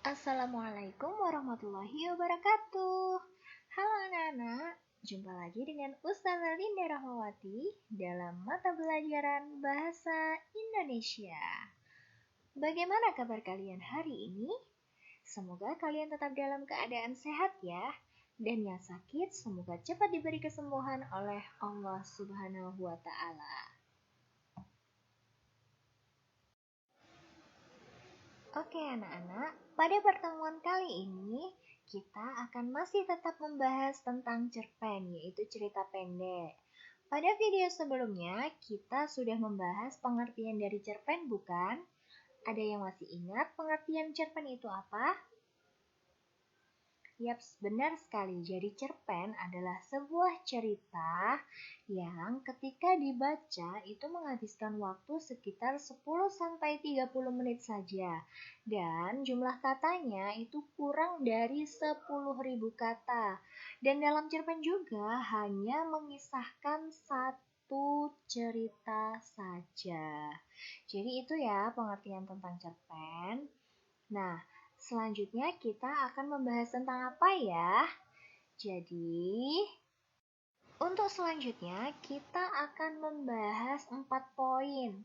Assalamualaikum warahmatullahi wabarakatuh. Halo anak-anak, jumpa lagi dengan Ustazah Linda Rahmawati dalam mata pelajaran Bahasa Indonesia. Bagaimana kabar kalian hari ini? Semoga kalian tetap dalam keadaan sehat ya. Dan yang sakit semoga cepat diberi kesembuhan oleh Allah Subhanahu wa Ta'ala. Oke anak-anak, pada pertemuan kali ini kita akan masih tetap membahas tentang cerpen, yaitu cerita pendek. Pada video sebelumnya kita sudah membahas pengertian dari cerpen bukan? Ada yang masih ingat pengertian cerpen itu apa? Yaps, benar sekali. Jadi cerpen adalah sebuah cerita yang ketika dibaca itu menghabiskan waktu sekitar 10-30 menit saja. Dan jumlah katanya itu kurang dari 10.000 kata. Dan dalam cerpen juga hanya mengisahkan satu cerita saja. Jadi itu ya pengertian tentang cerpen. Nah, selanjutnya kita akan membahas tentang apa ya? Jadi, untuk selanjutnya kita akan membahas 4 poin.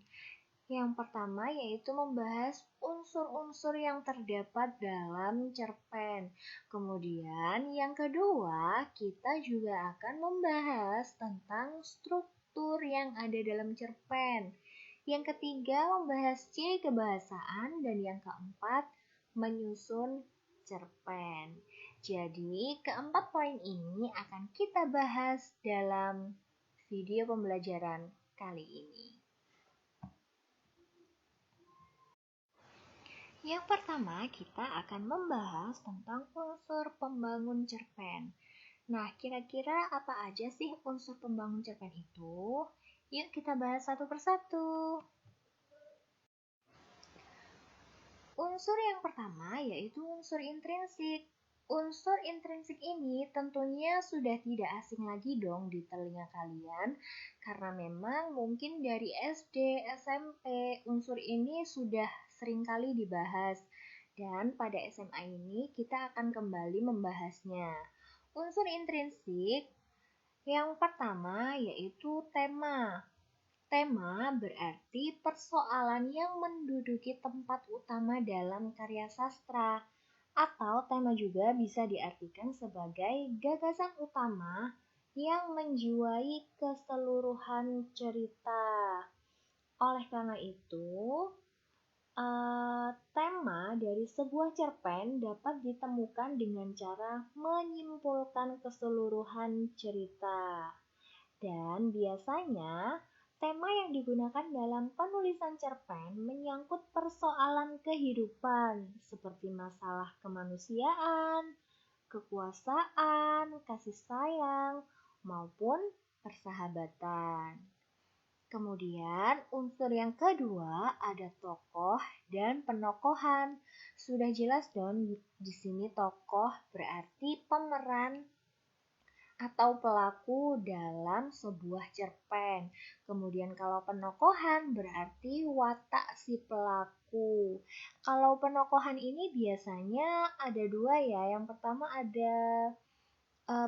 Yang pertama yaitu membahas unsur-unsur yang terdapat dalam cerpen. Kemudian yang kedua, kita juga akan membahas tentang struktur yang ada dalam cerpen. Yang ketiga, membahas ciri kebahasaan. Dan yang keempat, menyusun cerpen. Jadi, keempat poin ini akan kita bahas dalam video pembelajaran kali ini. Yang pertama, kita akan membahas tentang unsur pembangun cerpen. Nah, kira-kira apa aja sih unsur pembangun cerpen itu? Yuk kita bahas satu persatu. Unsur yang pertama yaitu unsur intrinsik. Unsur intrinsik ini tentunya sudah tidak asing lagi dong di telinga kalian, karena memang mungkin dari SD, SMP, unsur ini sudah sering kali dibahas. Dan pada SMA ini kita akan kembali membahasnya. Unsur intrinsik yang pertama yaitu tema. Tema berarti persoalan yang menduduki tempat utama dalam karya sastra, atau tema juga bisa diartikan sebagai gagasan utama yang menjiwai keseluruhan cerita. Oleh karena itu, tema dari sebuah cerpen dapat ditemukan dengan cara menyimpulkan keseluruhan cerita. Dan biasanya tema yang digunakan dalam penulisan cerpen menyangkut persoalan kehidupan seperti masalah kemanusiaan, kekuasaan, kasih sayang, maupun persahabatan. Kemudian unsur yang kedua ada tokoh dan penokohan. Sudah jelas dong di sini tokoh berarti pemeran atau pelaku dalam sebuah cerpen. Kemudian kalau penokohan berarti watak si pelaku. Kalau penokohan ini biasanya ada dua ya. Yang pertama ada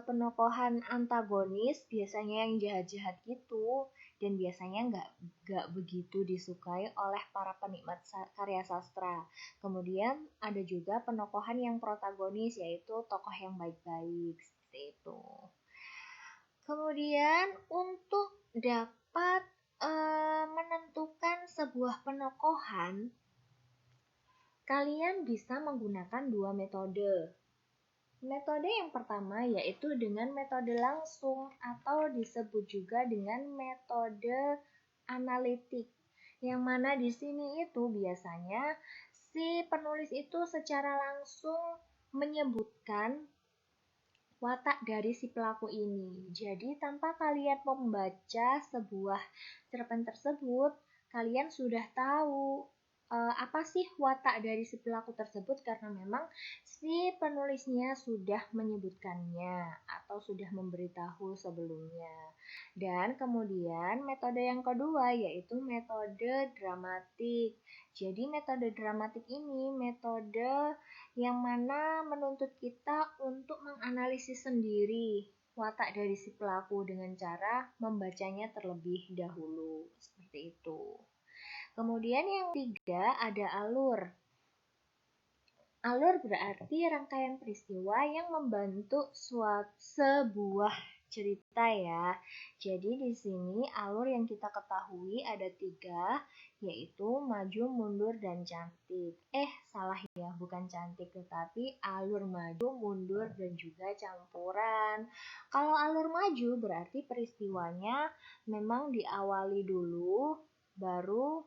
penokohan antagonis, biasanya yang jahat-jahat gitu. Dan biasanya nggak begitu disukai oleh para penikmat karya sastra. Kemudian ada juga penokohan yang protagonis, yaitu tokoh yang baik-baik. Seperti itu. Kemudian untuk dapat menentukan sebuah penokohan, kalian bisa menggunakan dua metode. Metode yang pertama yaitu dengan metode langsung atau disebut juga dengan metode analitik. Yang mana di sini itu biasanya si penulis itu secara langsung menyebutkan watak dari si pelaku ini. Jadi tanpa kalian membaca sebuah cerpen tersebut, kalian sudah tahu apa sih watak dari si pelaku tersebut karena memang si penulisnya sudah menyebutkannya atau sudah memberitahu sebelumnya. Dan kemudian metode yang kedua yaitu metode dramatik. Jadi metode dramatik ini metode yang mana menuntut kita untuk menganalisis sendiri watak dari si pelaku dengan cara membacanya terlebih dahulu, seperti itu. Kemudian yang ketiga ada alur. Alur berarti rangkaian peristiwa yang membentuk sebuah cerita ya. Jadi di sini alur yang kita ketahui ada 3, yaitu maju, mundur, dan cantik. Salah ya, bukan cantik, tetapi alur maju, mundur, dan juga campuran. Kalau alur maju berarti peristiwanya memang diawali dulu, baru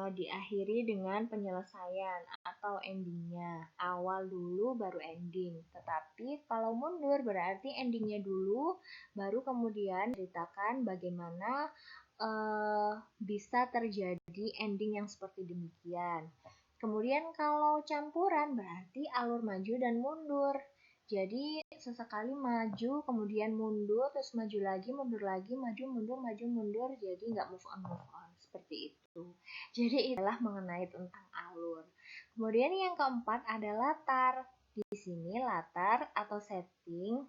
diakhiri dengan penyelesaian atau endingnya. Awal dulu baru ending. Tetapi kalau mundur berarti endingnya dulu, baru kemudian ceritakan bagaimana bisa terjadi ending yang seperti demikian. Kemudian kalau campuran berarti alur maju dan mundur. Jadi sesekali maju, kemudian mundur, terus maju lagi, mundur lagi, maju, mundur. Jadi nggak move on, seperti itu. Jadi itulah mengenai tentang alur. Kemudian yang keempat ada latar. Di sini latar atau setting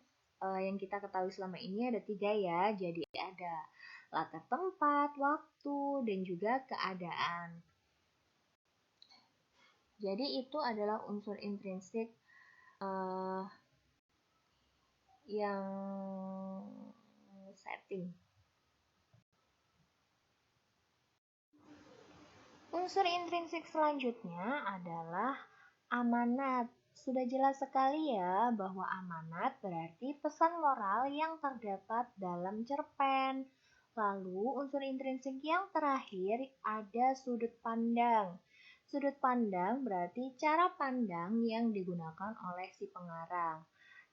yang kita ketahui selama ini ada 3 ya. Jadi ada latar tempat, waktu, dan juga keadaan. Jadi itu adalah unsur intrinsik yang setting. Unsur intrinsik selanjutnya adalah amanat. Sudah jelas sekali ya bahwa amanat berarti pesan moral yang terdapat dalam cerpen. Lalu unsur intrinsik yang terakhir ada sudut pandang. Sudut pandang berarti cara pandang yang digunakan oleh si pengarang.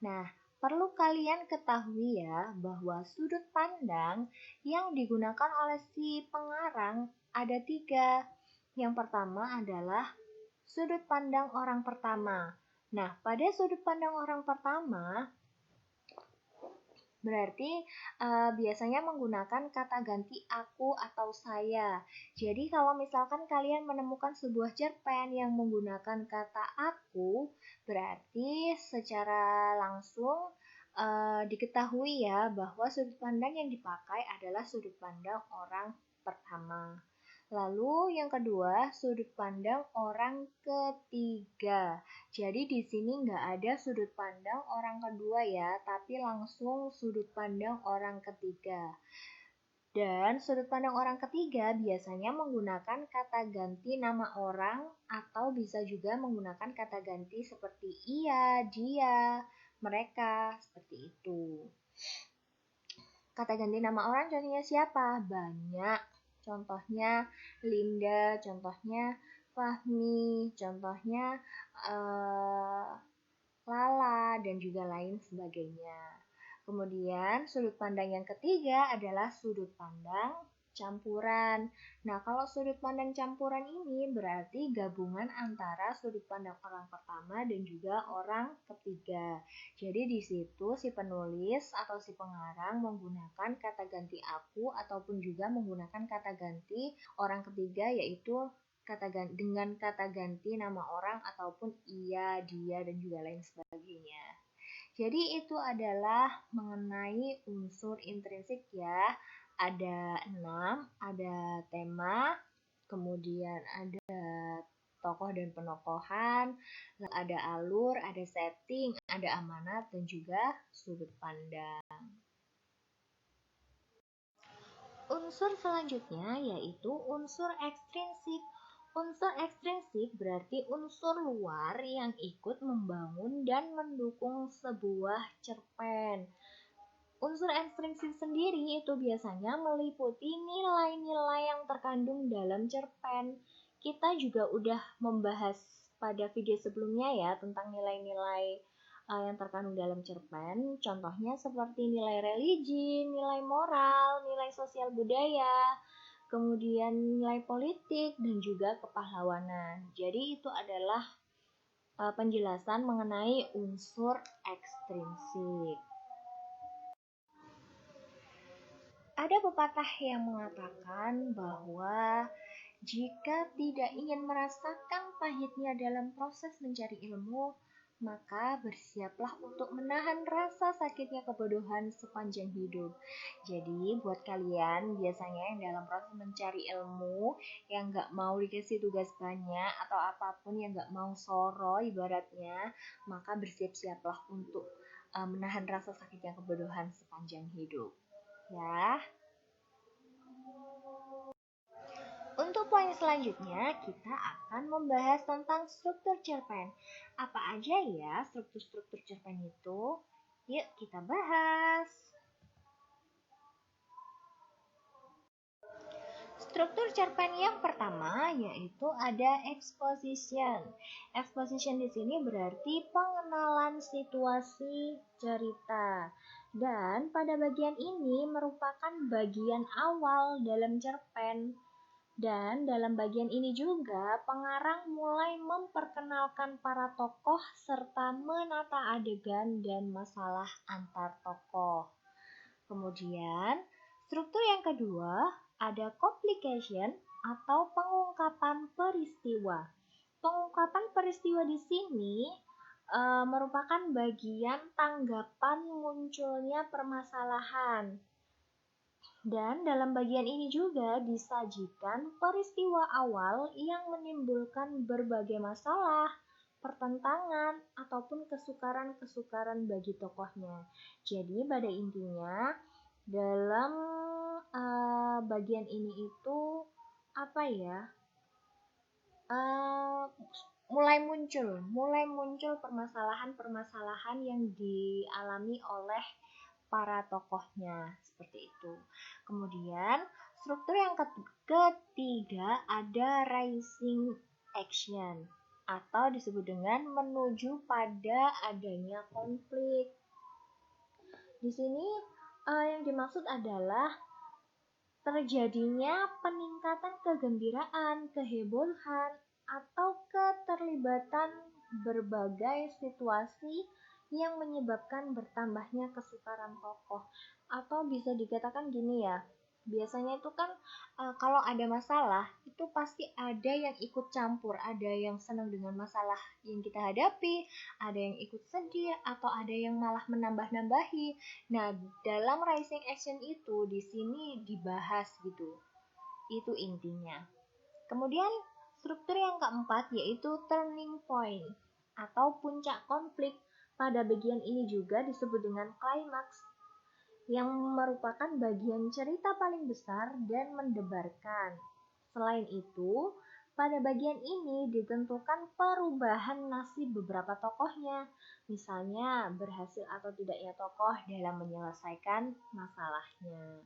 Nah, perlu kalian ketahui ya bahwa sudut pandang yang digunakan oleh si pengarang ada 3. Yang pertama adalah sudut pandang orang pertama. Nah, pada sudut pandang orang pertama berarti biasanya menggunakan kata ganti aku atau saya. Jadi kalau misalkan kalian menemukan sebuah cerpen yang menggunakan kata aku, berarti secara langsung diketahui ya bahwa sudut pandang yang dipakai adalah sudut pandang orang pertama. Lalu yang kedua, sudut pandang orang ketiga. Jadi di sini nggak ada sudut pandang orang kedua ya, tapi langsung sudut pandang orang ketiga. Dan sudut pandang orang ketiga biasanya menggunakan kata ganti nama orang atau bisa juga menggunakan kata ganti seperti ia, dia, mereka, seperti itu. Kata ganti nama orang contohnya siapa? Banyak. Contohnya Linda, contohnya Fahmi, contohnya Lala, dan juga lain sebagainya. Kemudian sudut pandang yang ketiga adalah sudut pandang campuran. Nah, kalau sudut pandang campuran ini berarti gabungan antara sudut pandang orang pertama dan juga orang ketiga. Jadi di situ si penulis atau si pengarang menggunakan kata ganti aku ataupun juga menggunakan kata ganti orang ketiga yaitu dengan kata ganti nama orang ataupun ia, dia, dan juga lain sebagainya. Jadi itu adalah mengenai unsur intrinsik ya. Ada 6, ada tema, kemudian ada tokoh dan penokohan, ada alur, ada setting, ada amanat, dan juga sudut pandang. Unsur selanjutnya yaitu unsur ekstrinsik. Unsur ekstrinsik berarti unsur luar yang ikut membangun dan mendukung sebuah cerpen. Unsur ekstrinsik sendiri itu biasanya meliputi nilai-nilai yang terkandung dalam cerpen. Kita juga udah membahas pada video sebelumnya ya tentang nilai-nilai yang terkandung dalam cerpen. Contohnya seperti nilai religi, nilai moral, nilai sosial budaya, kemudian nilai politik, dan juga kepahlawanan. Jadi itu adalah penjelasan mengenai unsur ekstrinsik. Ada pepatah yang mengatakan bahwa Jika tidak ingin merasakan pahitnya dalam proses mencari ilmu, maka bersiaplah untuk menahan rasa sakitnya kebodohan sepanjang hidup. Jadi buat kalian biasanya yang dalam proses mencari ilmu, yang nggak mau dikasih tugas banyak atau apapun yang nggak mau soro ibaratnya, maka bersiap-siaplah untuk menahan rasa sakitnya kebodohan sepanjang hidup. Ya. Untuk poin selanjutnya, kita akan membahas tentang struktur cerpen. Apa aja ya struktur-struktur cerpen itu? Yuk kita bahas. Struktur cerpen yang pertama yaitu ada exposition. Exposition di sini berarti pengenalan situasi cerita. Dan pada bagian ini merupakan bagian awal dalam cerpen. Dan dalam bagian ini juga pengarang mulai memperkenalkan para tokoh serta menata adegan dan masalah antar tokoh. Kemudian, struktur yang kedua ada complication atau pengungkapan peristiwa. Pengungkapan peristiwa di sini merupakan bagian tanggapan munculnya permasalahan. Dan dalam bagian ini juga disajikan peristiwa awal yang menimbulkan berbagai masalah, pertentangan, ataupun kesukaran-kesukaran bagi tokohnya. Jadi pada intinya dalam bagian ini itu apa ya? Mulai muncul permasalahan-permasalahan yang dialami oleh para tokohnya seperti itu. Kemudian struktur yang ketiga ada rising action atau disebut dengan menuju pada adanya konflik. Di sini yang dimaksud adalah terjadinya peningkatan kegembiraan, kehebohan, atau keterlibatan berbagai situasi yang menyebabkan bertambahnya kesukaran tokoh. Atau bisa dikatakan gini ya, biasanya itu kan kalau ada masalah itu pasti ada yang ikut campur, ada yang senang dengan masalah yang kita hadapi, ada yang ikut sedih, atau ada yang malah menambah-nambahi. Nah, dalam rising action itu di sini dibahas gitu. Itu intinya. Kemudian struktur yang keempat yaitu turning point atau puncak konflik. Pada bagian ini juga disebut dengan klimaks yang merupakan bagian cerita paling besar dan mendebarkan. Selain itu, pada bagian ini ditentukan perubahan nasib beberapa tokohnya, misalnya berhasil atau tidaknya tokoh dalam menyelesaikan masalahnya.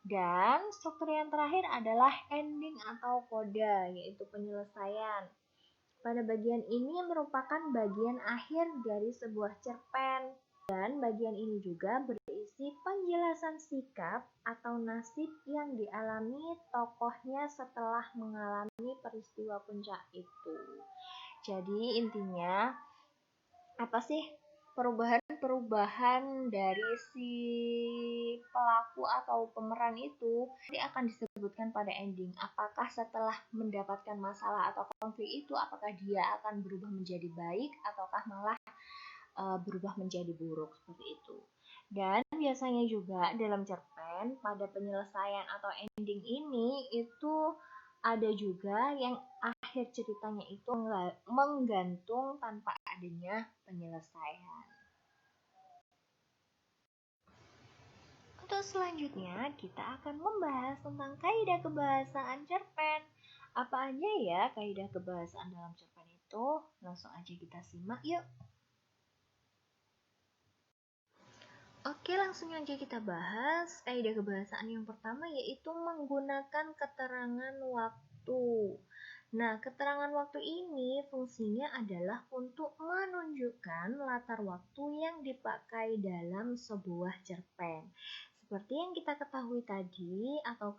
Dan struktur yang terakhir adalah ending atau coda, yaitu penyelesaian. Pada bagian ini merupakan bagian akhir dari sebuah cerpen. Dan bagian ini juga berisi penjelasan sikap atau nasib yang dialami tokohnya setelah mengalami peristiwa puncak itu. Jadi intinya apa sih perubahan dari si pelaku atau pemeran itu nanti akan disebutkan pada ending. Apakah setelah mendapatkan masalah atau konflik itu, apakah dia akan berubah menjadi baik ataukah malah berubah menjadi buruk seperti itu. Dan biasanya juga dalam cerpen pada penyelesaian atau ending ini itu ada juga yang akhir ceritanya itu menggantung tanpa adanya penyelesaian. Untuk selanjutnya kita akan membahas tentang kaidah kebahasaan cerpen. Apa aja ya kaidah kebahasaan dalam cerpen itu? Langsung aja kita simak yuk. Oke, langsung aja kita bahas kaidah kebahasaan yang pertama yaitu menggunakan keterangan waktu. Nah, keterangan waktu ini fungsinya adalah untuk menunjukkan latar waktu yang dipakai dalam sebuah cerpen. Seperti yang kita ketahui tadi atau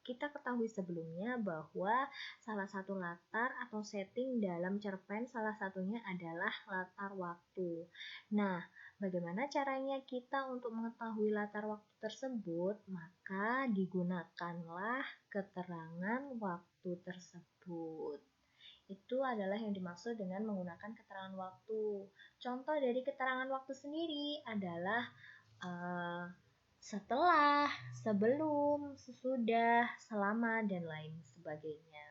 kita ketahui sebelumnya bahwa salah satu latar atau setting dalam cerpen salah satunya adalah latar waktu. Nah, bagaimana caranya kita untuk mengetahui latar waktu tersebut? Maka digunakanlah keterangan waktu tersebut. Itu adalah yang dimaksud dengan menggunakan keterangan waktu. Contoh dari keterangan waktu sendiri adalah uh, setelah, sebelum, sesudah, selama, dan lain sebagainya.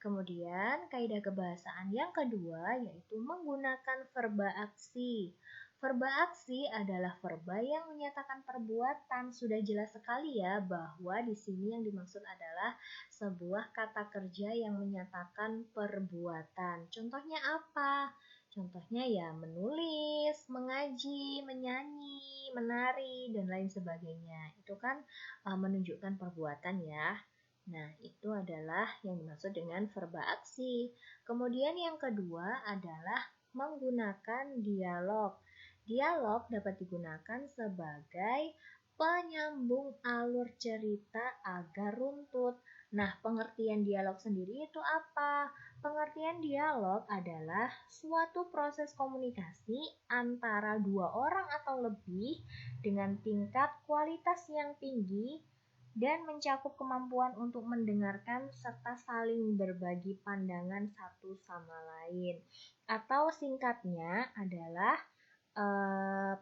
Kemudian, kaidah kebahasaan yang kedua yaitu menggunakan verba aksi. Verba aksi adalah verba yang menyatakan perbuatan. Sudah jelas sekali ya bahwa di sini yang dimaksud adalah sebuah kata kerja yang menyatakan perbuatan. Contohnya apa? Contohnya ya menulis, mengaji, menyanyi, menari, dan lain sebagainya. Itu kan menunjukkan perbuatan ya. Nah, itu adalah yang dimaksud dengan verba aksi. Kemudian yang kedua adalah menggunakan dialog. Dialog dapat digunakan sebagai penyambung alur cerita agar runtut. Nah, pengertian dialog sendiri itu apa? Pengertian dialog adalah suatu proses komunikasi antara dua orang atau lebih dengan tingkat kualitas yang tinggi dan mencakup kemampuan untuk mendengarkan serta saling berbagi pandangan satu sama lain. Atau singkatnya adalah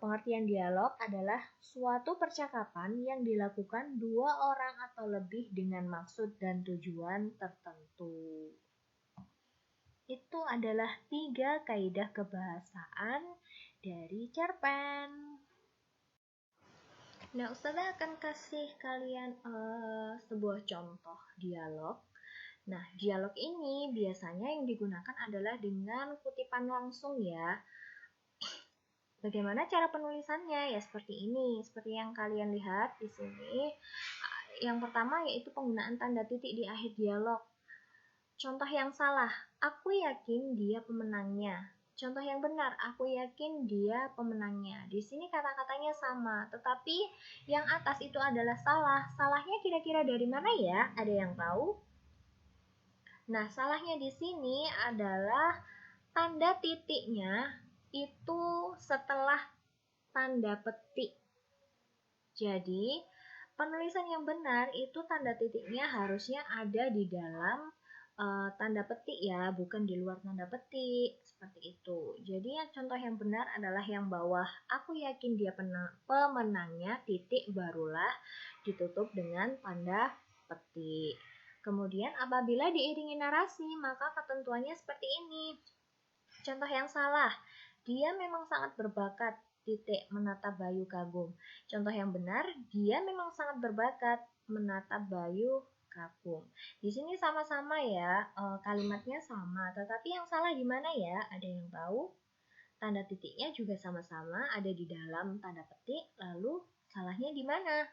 pengertian dialog adalah suatu percakapan yang dilakukan dua orang atau lebih dengan maksud dan tujuan tertentu. Itu adalah 3 kaidah kebahasaan dari cerpen. Nah, Ustazah akan kasih kalian sebuah contoh dialog. Nah, dialog ini biasanya yang digunakan adalah dengan kutipan langsung ya. Bagaimana cara penulisannya? Ya seperti ini, seperti yang kalian lihat di sini. Yang pertama yaitu penggunaan tanda titik di akhir dialog. Contoh yang salah, aku yakin dia pemenangnya. Contoh yang benar, aku yakin dia pemenangnya. Di sini kata-katanya sama, tetapi yang atas itu adalah salah. Salahnya kira-kira dari mana ya? Ada yang tahu? Nah, salahnya di sini adalah tanda titiknya itu setelah tanda petik. Jadi, penulisan yang benar itu tanda titiknya harusnya ada di dalam tanda petik ya, bukan di luar tanda petik. Seperti itu. Jadi, yang contoh yang benar adalah yang bawah. Aku yakin dia pemenangnya, titik barulah ditutup dengan tanda petik. Kemudian, apabila diiringi narasi, maka ketentuannya seperti ini. Contoh yang salah, dia memang sangat berbakat, titik, menatap Bayu kagum. Contoh yang benar, dia memang sangat berbakat, menatap Bayu kagum. Di sini sama-sama ya, kalimatnya sama, tetapi yang salah di mana ya? Ada yang tahu? Tanda titiknya juga sama-sama ada di dalam tanda petik, lalu salahnya di mana?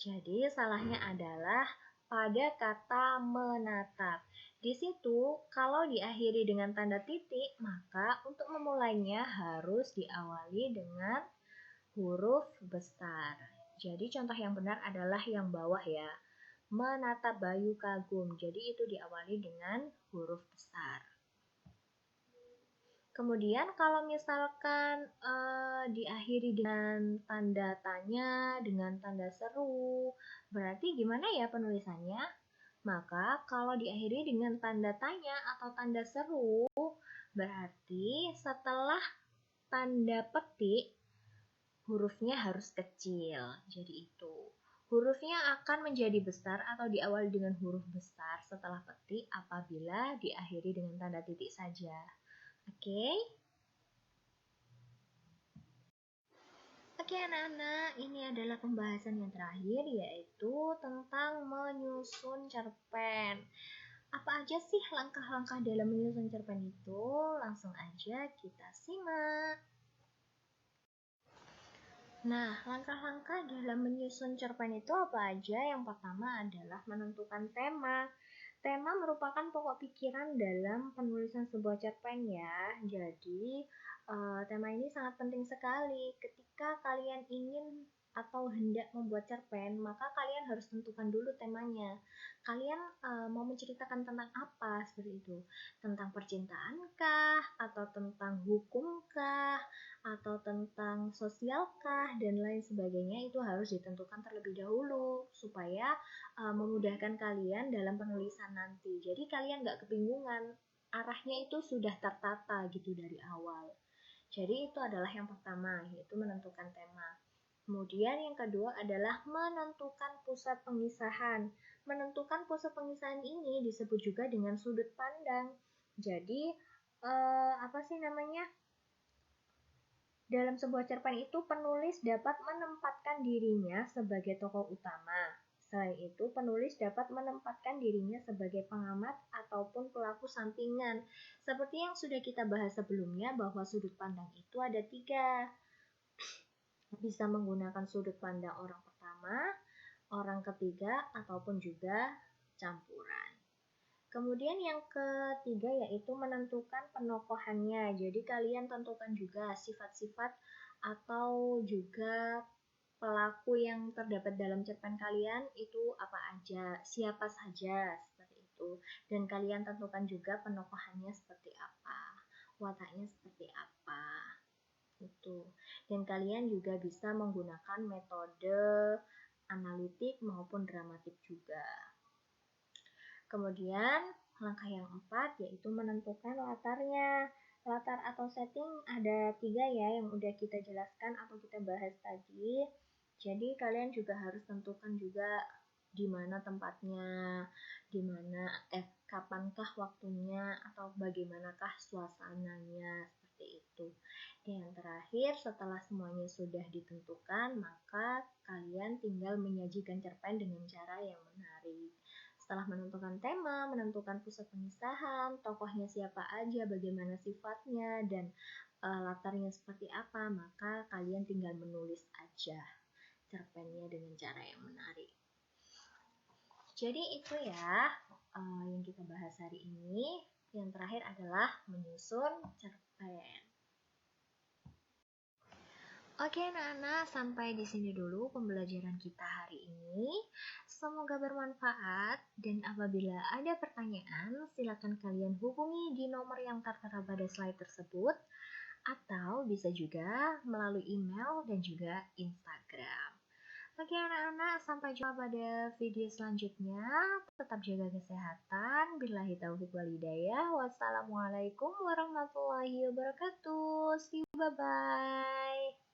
Jadi salahnya adalah pada kata menatap. Di situ, kalau diakhiri dengan tanda titik, maka untuk memulainya harus diawali dengan huruf besar. Jadi contoh yang benar adalah yang bawah ya. Menatap Bayu kagum. Jadi itu diawali dengan huruf besar. Kemudian kalau misalkan diakhiri dengan tanda tanya, dengan tanda seru, berarti gimana ya penulisannya? Maka kalau diakhiri dengan tanda tanya atau tanda seru, berarti setelah tanda petik, hurufnya harus kecil. Jadi itu. Hurufnya akan menjadi besar atau diawali dengan huruf besar setelah petik apabila diakhiri dengan tanda titik saja. Oke? Oke anak-anak, ini adalah pembahasan yang terakhir yaitu tentang menyusun cerpen. Apa aja sih langkah-langkah dalam menyusun cerpen itu? Langsung aja kita simak. Nah, langkah-langkah dalam menyusun cerpen itu apa aja? Yang pertama adalah menentukan tema. Tema merupakan pokok pikiran dalam penulisan sebuah cerpen ya. Jadi, tema ini sangat penting sekali ketika kalian ingin atau hendak membuat cerpen, maka kalian harus tentukan dulu temanya. Kalian mau menceritakan tentang apa seperti itu? Tentang percintaankah, atau tentang hukumkah, atau tentang sosialkah, dan lain sebagainya. Itu harus ditentukan terlebih dahulu supaya memudahkan kalian dalam penulisan nanti. Jadi kalian nggak kebingungan, arahnya itu sudah tertata gitu dari awal. Jadi itu adalah yang pertama, yaitu menentukan tema. Kemudian yang kedua adalah menentukan pusat pengisahan. Menentukan pusat pengisahan ini disebut juga dengan sudut pandang. Jadi apa sih namanya? Dalam sebuah cerpen itu penulis dapat menempatkan dirinya sebagai tokoh utama. Selain itu, penulis dapat menempatkan dirinya sebagai pengamat ataupun pelaku sampingan. Seperti yang sudah kita bahas sebelumnya bahwa sudut pandang itu ada 3. Bisa menggunakan sudut pandang orang pertama, orang ketiga, ataupun juga campuran. Kemudian yang ketiga yaitu menentukan penokohannya. Jadi kalian tentukan juga sifat-sifat atau juga pelaku yang terdapat dalam cerpen kalian itu apa aja, siapa saja seperti itu. Dan kalian tentukan juga penokohannya seperti apa, wataknya seperti apa. Itu. Dan kalian juga bisa menggunakan metode analitik maupun dramatik juga. Kemudian langkah yang 4 yaitu menentukan latarnya. Latar atau setting ada 3 ya yang udah kita jelaskan atau kita bahas tadi. Jadi kalian juga harus tentukan juga di mana tempatnya, di mana kapankah waktunya atau bagaimanakah suasananya seperti itu. Dan yang terakhir, setelah semuanya sudah ditentukan, maka kalian tinggal menyajikan cerpen dengan cara yang menarik. Setelah menentukan tema, menentukan pusat pengisahan, tokohnya siapa aja, bagaimana sifatnya, dan latarnya seperti apa, maka kalian tinggal menulis aja cerpennya dengan cara yang menarik. Jadi itu ya yang kita bahas hari ini. Yang terakhir adalah menyusun cerpen. Oke anak-anak, sampai di sini dulu pembelajaran kita hari ini. Semoga bermanfaat dan apabila ada pertanyaan, silakan kalian hubungi di nomor yang tertera pada slide tersebut atau bisa juga melalui email dan juga Instagram. Oke anak-anak, sampai jumpa pada video selanjutnya. Tetap jaga kesehatan. Billahi taufiq wal hidayah. Wassalamualaikum warahmatullahi wabarakatuh. See you, bye-bye.